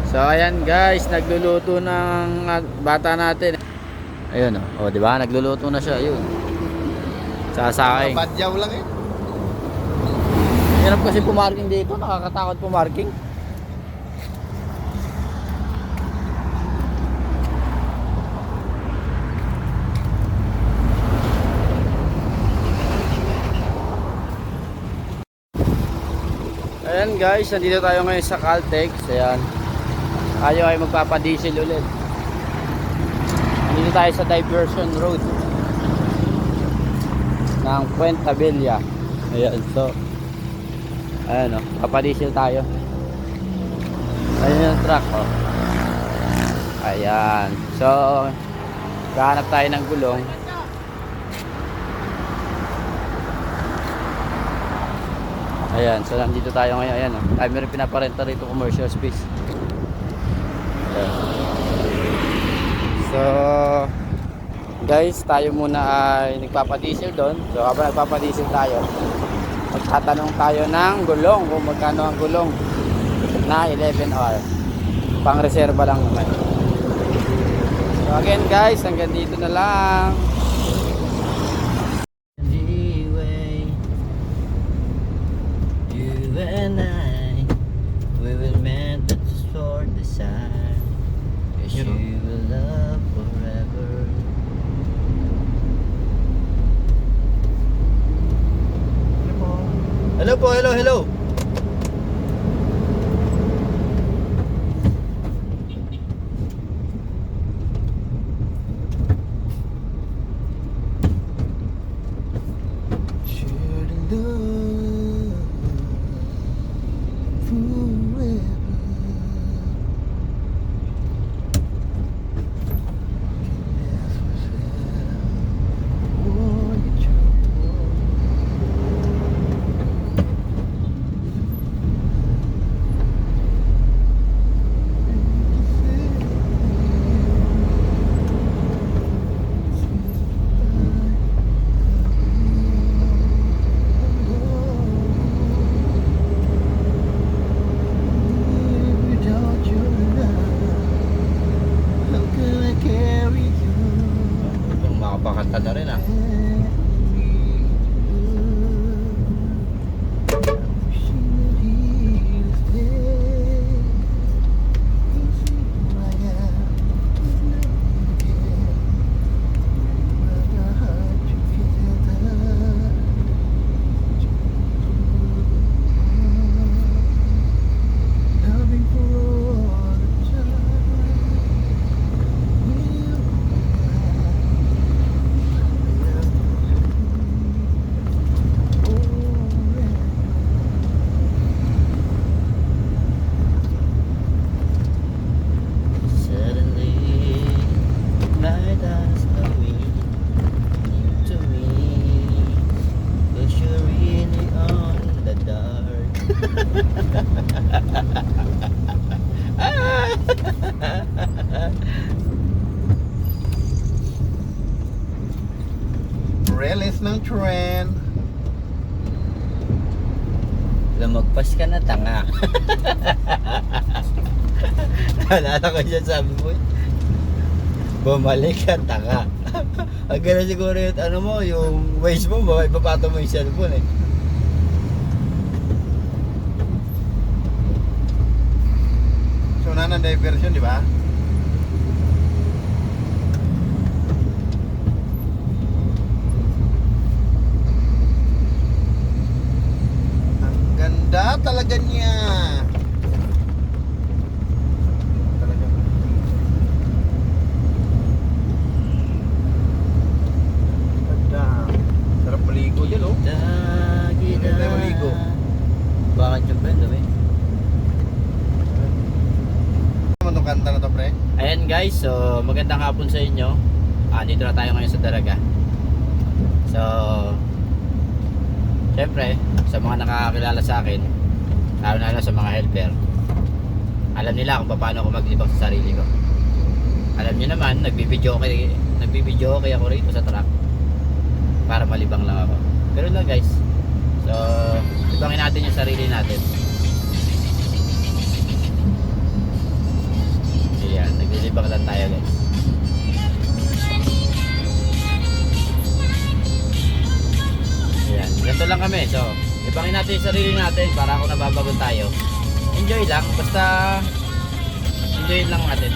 So ayan guys, nagluluto ng bata natin. Ayun oh, di ba? Nagluluto na siya, ayun. Sasaking. Badyaw lang eh. Hirap kasi pumarking dito, nakakatakot pumarking. Ayan guys, nandito tayo ngayon sa Caltex. Ayan. Tayo ay magpapadiesel ulit. Nandito tayo sa diversion road ng Puente Villa. Ayan, so ayan o, papadiesel tayo. Ayan yung truck o. Ayan. So kahanap tayo ng gulong. Ayan, so nandito tayo ngayon. Ayan o, tayo meron pinaparenta rito, commercial space. Ayan. So guys, tayo muna ay nagpapadiesel doon. So habang nagpapadiesel tayo, magtatanong tayo ng gulong, kung magkano ang gulong na 11R. Pang reserva lang naman. So again guys, hanggang dito na lang. You and I, we were meant to for the sun. Cause you will love forever. Hello po, hello, hello. Makapakanta na rin ah. Release ng trend. Lumagpas ka na, tanga. Naalala ko dyan, sabi mo bumalik ka, tanga. Ang gano'n siguro yung ano mo, yung waist mo, ipapato mo yung cellphone eh. So na diversion, di ba? Ang ganda talaga niya. Ganda. Sarap maligo dyan, oh. Ganda maligo. Bakit yung friend, dami? Ano kanta na to, pre? Ayan guys, so magandang hapon sa inyo. Dito na tayo ngayon sa Daraga. So syempre, sa mga nakakakilala sa akin, lalo na sa mga helper, alam nila kung paano ako maglibang sa sarili ko. Alam niyo naman, nagbibideo okay ako rito sa truck para malibang lang ako. Pero lang guys, so libangin natin yung sarili natin. natin yung sarili natin para kung nababago tayo. Enjoy lang, basta enjoy lang natin.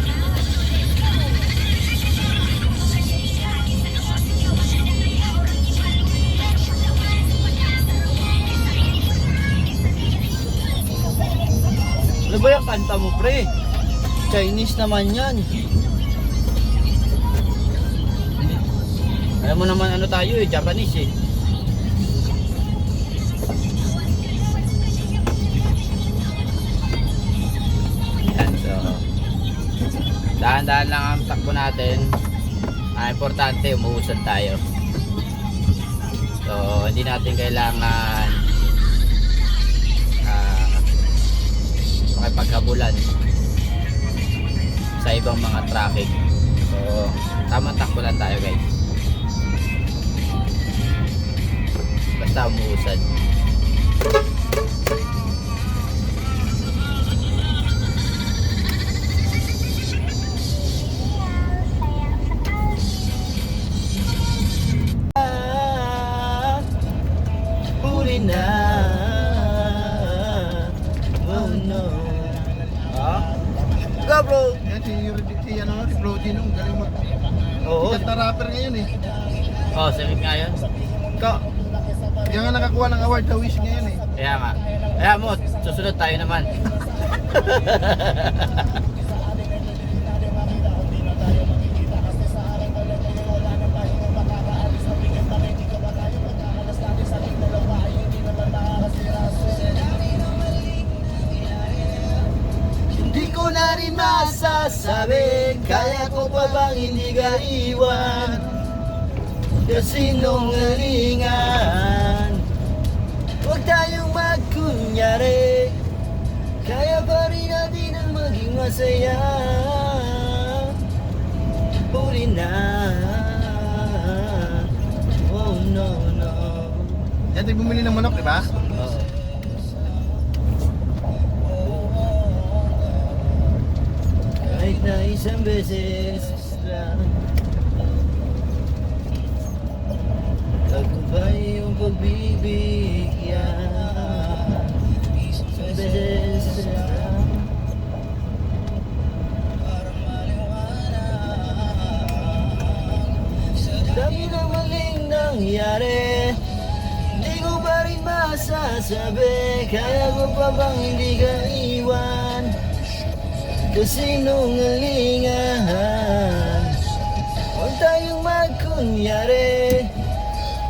Ano ba yung kanta mo, pre? Chinese naman yan. Alam mo naman ano tayo eh, Japanese eh. Yan, so dahan-dahan lang ang takbo natin. Importante, umuusad tayo. So, hindi natin kailangan makipaghabulan sa ibang mga traffic. So, tamang takbo lang tayo, guys. Basta umuusad. Huli na. Oh no. Go, bro. Yan, si Brody nung galing mag... Oo. Sikat na rapper ngayon eh. Oh, sakit nga yun. Kaya nga nakakuha ng award sa Wish ngayon eh. Kaya nga. Kaya mo, susunod tayo naman. Hindi ko na rin masasabi, kaya ko pa bang hindi ka iwan? Kasinungalingan, huwag tayong magkunyari, kaya pa rin natin ang maging masaya. Huli na. Oh no, no. Yan, tayo bumili ng manok, di ba? Oo. Kahit na isang beses lang, tagumpay yung pagbibigyan. Isang beses lang. Dami na maling nangyari, di ko pa rin masasabi, kaya ko pa bang hindi ka iwan? Kasinungalingan, huwag tayong magkunyari,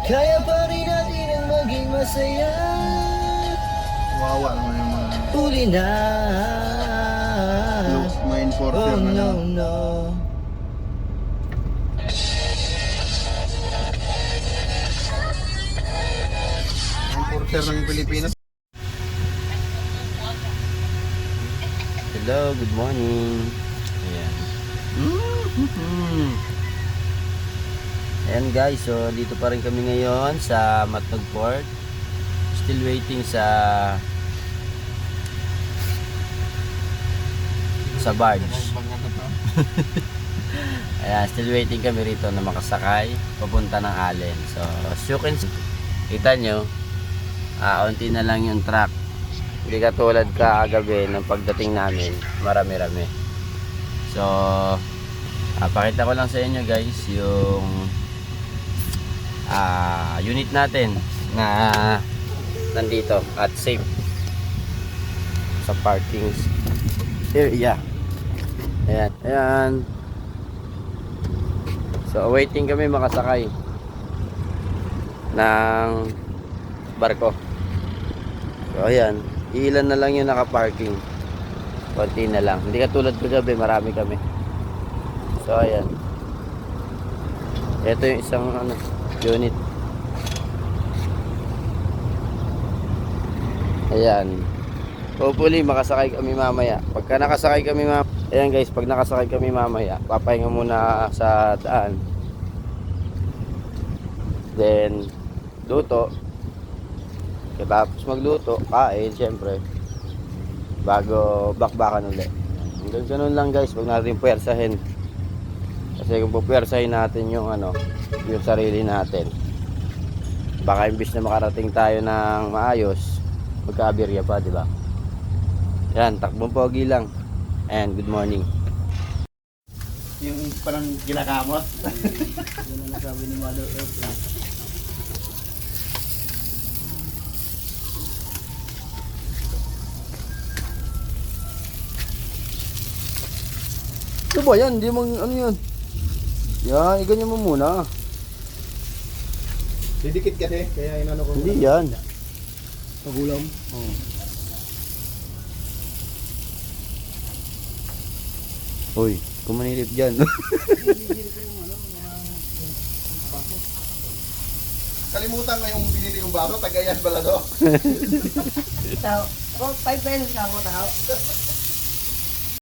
kaya pa rin natin ang maging masaya. Wawa naman yung mga... Huli na. Mga enforcer Oh na no, lang. no. Enforcer ng Pilipinas. Hello, good morning. Ayan. Ayan guys, so dito pa rin kami ngayon sa Matnog Port. Still waiting sa barge. Ayan, still waiting kami rito na makasakay papunta ng Allen. So, as you can see, kita nyo, unti na lang yung truck. Hindi katulad kagabi ng pagdating namin, marami-rami. So, pakita ko lang sa inyo guys yung unit natin na nandito at safe sa parking area. Ayan, ayan. So, waiting kami makasakay ng barko. So, ayan. Ilan na lang yung nakaparking. Konti na lang. Hindi katulad kagabi, marami kami. So, ayan. Ito yung isang unit. Ayan. Hopefully, makasakay kami mamaya. Pagka nakasakay kami mamaya, ayan guys, pag nakasakay kami mamaya, papahinga muna sa daan. Then, luto. Tapos magluto, kain, syempre. Bago bakbakan ulit. Hanggang ganun lang guys, wag natin puwersahin. Kasi kung puwersahin natin yung yung sarili natin, baka imbis na makarating tayo ng maayos, magka-aberya pa, di ba? Yan, takbong pogi lang. And good morning. Yung parang ginakamot. Yun ang nasabi ni Mother Earth. Ano ba yan? Hindi mo, ano yun? Yan, iganyan mo muna. Didikit kasi, kaya inano ko. Hindi yan. Pagulam. Oh. Uy, kumanilip dyan. Kalimutan ko yung binili kong baso, tagayan pala to. Tao, 5 pesos ka mo tao.